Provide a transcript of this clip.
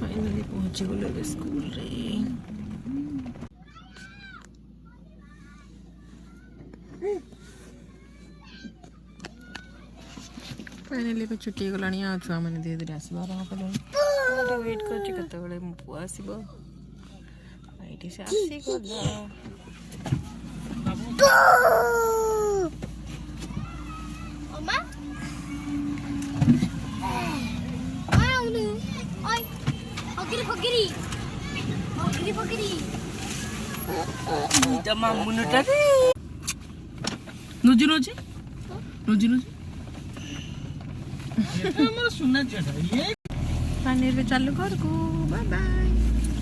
Finally पहुंची गले school रे। फाइनली छुट्टी गला छुआ मैंने धीरे धीरे आसवा आरम्भ कले वेट कर मो पुआ आसब ये से आसीगला नोजी नोजी नोजी नोजी पानी चालू घर को बाय बाय।